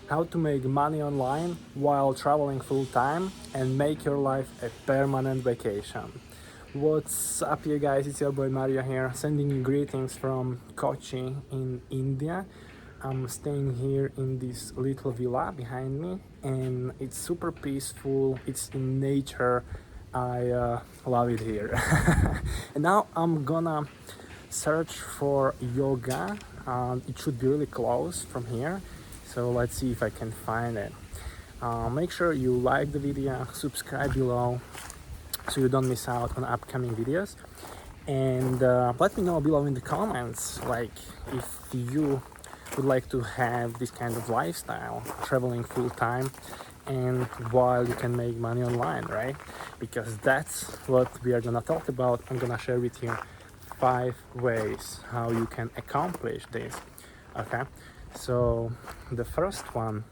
how to make money online while traveling full-time and make your life a permanent vacation. What's up, you guys? It's your boy Mario here, sending you greetings from Kochi in India. I'm staying here in this little villa behind me, and it's super peaceful. It's in nature. I love it here. And now I'm gonna search for yoga. It should be really close from here, so let's see if I can find it. Make sure you like the video, subscribe below so you don't miss out on upcoming videos, and let me know below in the comments, like, if you would like to have this kind of lifestyle, traveling full time and while you can make money online, right? Because that's what we are gonna talk about. I'm gonna share with you 5 ways how you can accomplish this. Okay, so the first one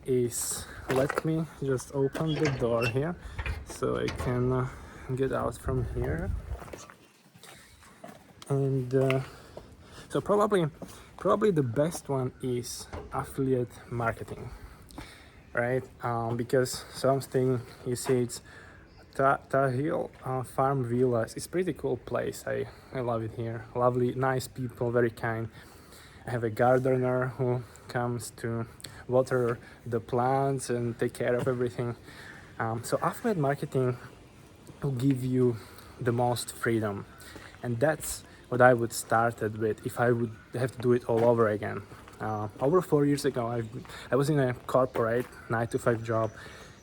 is, let me just open the door here so I can get out from here. And so probably the best one is affiliate marketing, right? Because something, you see, it's Tahil Farm Villas. It's pretty cool place. I love it here. Lovely, nice people, very kind. I have a gardener who comes to water the plants and take care of everything. So affiliate marketing will give you the most freedom, and that's what I would started with if I would have to do it all over again. Over 4 years ago, I was in a corporate 9 to 5 job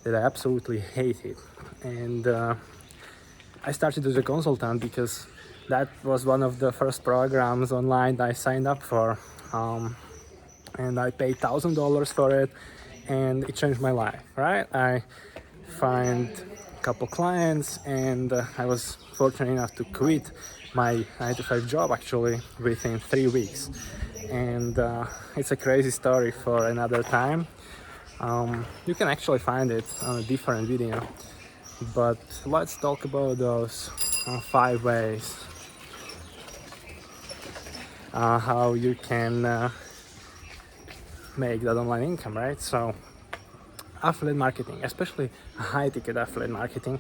that I absolutely hated, and I started as a consultant because that was one of the first programs online I signed up for, and I paid $1,000 for it, and it changed my life. Right, I find a couple clients, and I was fortunate enough to quit my 9 to 5 job actually within 3 weeks. And it's a crazy story for another time. You can actually find it on a different video, but let's talk about those 5 ways how you can make that online income, right? So affiliate marketing, especially high ticket affiliate marketing,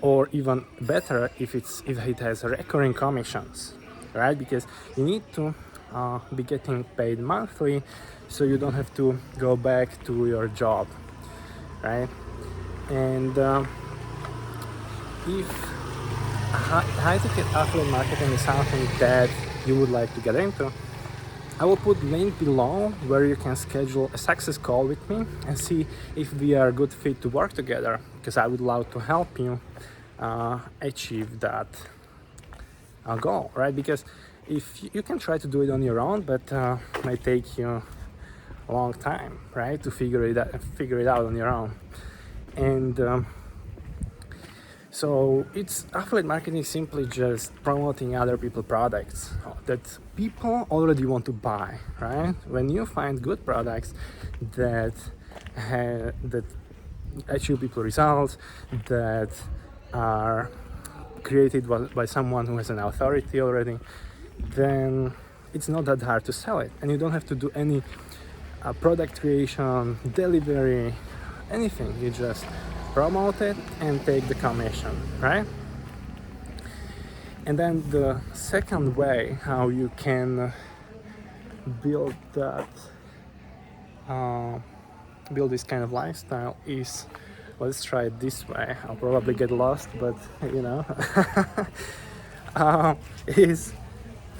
or even better if it has recurring commissions, right? Because you need to be getting paid monthly, so you don't have to go back to your job, right? And if high ticket affiliate marketing is something that you would like to get into, I will put link below where you can schedule a success call with me and see if we are a good fit to work together, because I would love to help you achieve that goal, right? Because if you can try to do it on your own, but it might take you a long time, right, to figure it out on your own. And so it's affiliate marketing is simply just promoting other people's products that people already want to buy, right? When you find good products that achieve people results, that are created by someone who has an authority already, then it's not that hard to sell it, and you don't have to do any product creation, delivery, anything. You just promote it and take the commission, right? And then the second way how you can build that build this kind of lifestyle is, let's try it this way. I'll probably get lost, but you know, is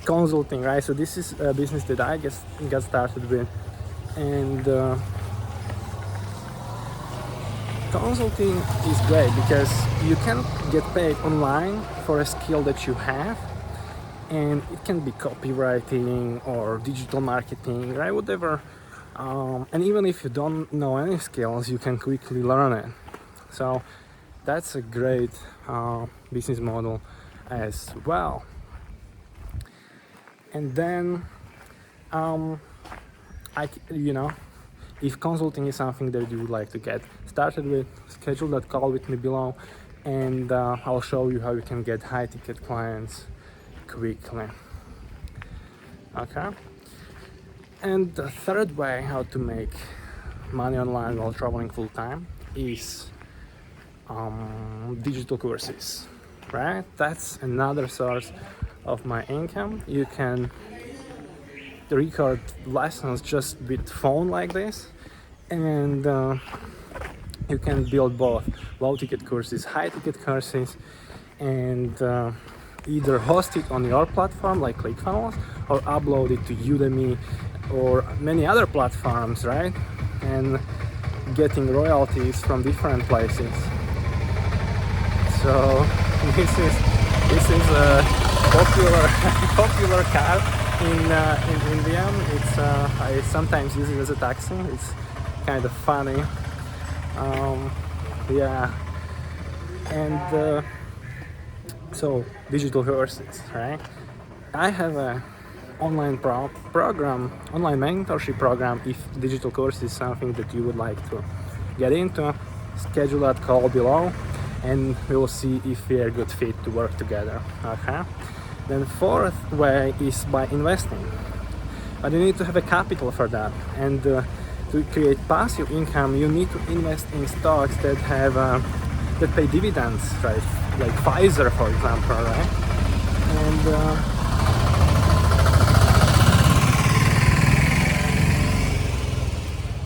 consulting, right? So this is a business that I got started with, and consulting is great because you can get paid online for a skill that you have, and it can be copywriting or digital marketing, right? Whatever. And even if you don't know any skills, you can quickly learn it. So that's a great business model as well. And then if consulting is something that you would like to get started with, schedule that call with me below, and I'll show you how you can get high ticket clients quickly. Okay. And the third way how to make money online while traveling full time is digital courses, right? That's another source of my income. You can record lessons just with phone like this, and you can build both low ticket courses, high ticket courses, and either host it on your platform like ClickFunnels or upload it to Udemy or many other platforms, right? And getting royalties from different places. So this is a popular car in India. It's I sometimes use it as a taxi. It's kind of funny. Yeah, and so digital courses, right? I have a online online mentorship program. If digital course is something that you would like to get into, schedule that call below, and we will see if we are a good fit to work together. Okay. Then fourth way is by investing, but you need to have a capital for that, and to create passive income, you need to invest in stocks that have that pay dividends, right? Like Pfizer, for example, right? And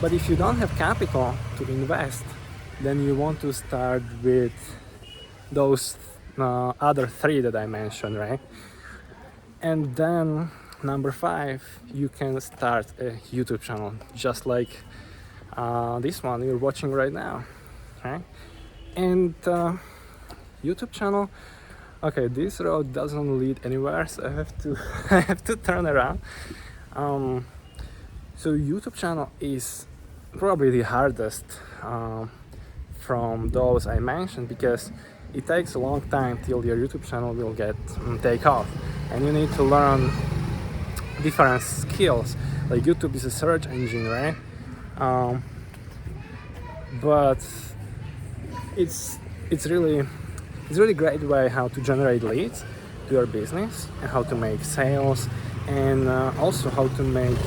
but if you don't have capital to invest, then you want to start with those other three that I mentioned, right? And then number 5, you can start a YouTube channel, just like this one you're watching right now, right? And YouTube channel, okay, this road doesn't lead anywhere, so I have to I have to turn around. So YouTube channel is probably the hardest from those I mentioned, because it takes a long time till your YouTube channel will take off, and you need to learn different skills. Like YouTube is a search engine, right? But it's really great way how to generate leads to your business, and how to make sales, and also how to make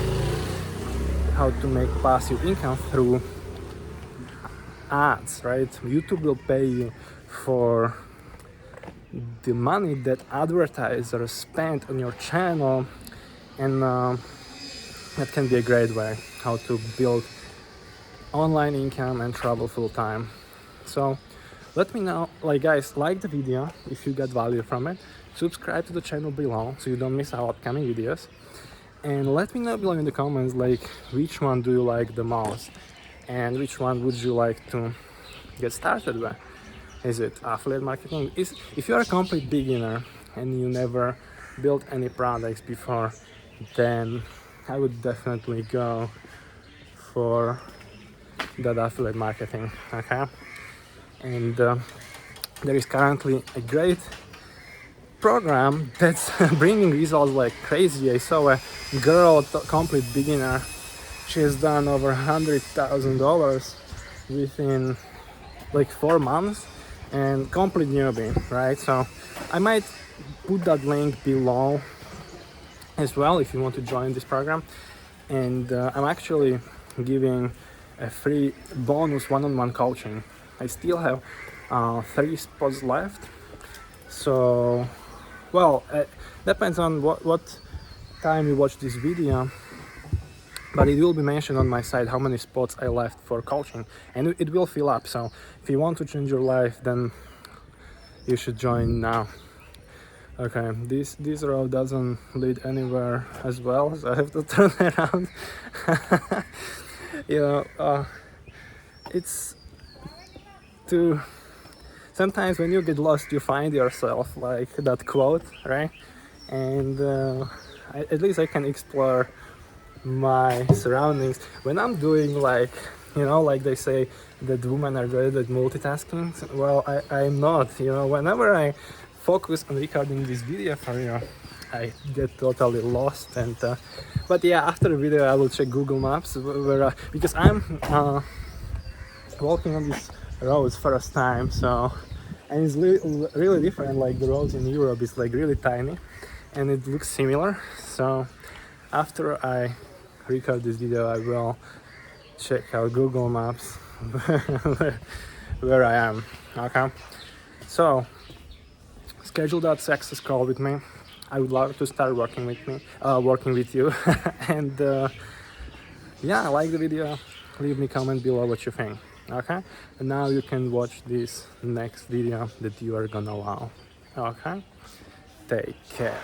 passive income through ads, right? YouTube will pay you for the money that advertisers spend on your channel, and that can be a great way how to build online income and travel full time. So let me know, guys, like the video if you got value from it, subscribe to the channel below so you don't miss our upcoming videos, and let me know below in the comments which one do you like the most, and which one would you like to get started with. Is it affiliate marketing? If you're a complete beginner and you never built any products before, then I would definitely go for that affiliate marketing, okay? And there is currently a great program that's bringing results like crazy. I saw a girl, complete beginner, she has done over $100,000 within 4 months, and complete newbie, right? So I might put that link below as well if you want to join this program. And I'm actually giving a free bonus one-on-one coaching. I still have 3 spots left, so well, depends on what time you watch this video, but it will be mentioned on my site how many spots I left for coaching, and it will fill up. So if you want to change your life, then you should join now. Okay, this road doesn't lead anywhere as well, so I have to turn around. It's to sometimes when you get lost, you find yourself, like that quote, right? And at least I can explore my surroundings when I'm doing like they say that women are great at multitasking. Well, I'm not. Whenever I focus on recording this video for you, I get totally lost. And but yeah, after the video I will check Google Maps where because I'm walking on this roads first time, so, and it's really different. Like the roads in Europe is like really tiny, and it looks similar. So after I record this video, I will check out Google Maps where I am. Okay, so schedule that success call with me. I would love to start working with you. And yeah, like the video, leave me comment below what you think. Okay, and now you can watch this next video that you are gonna love. Okay, take care.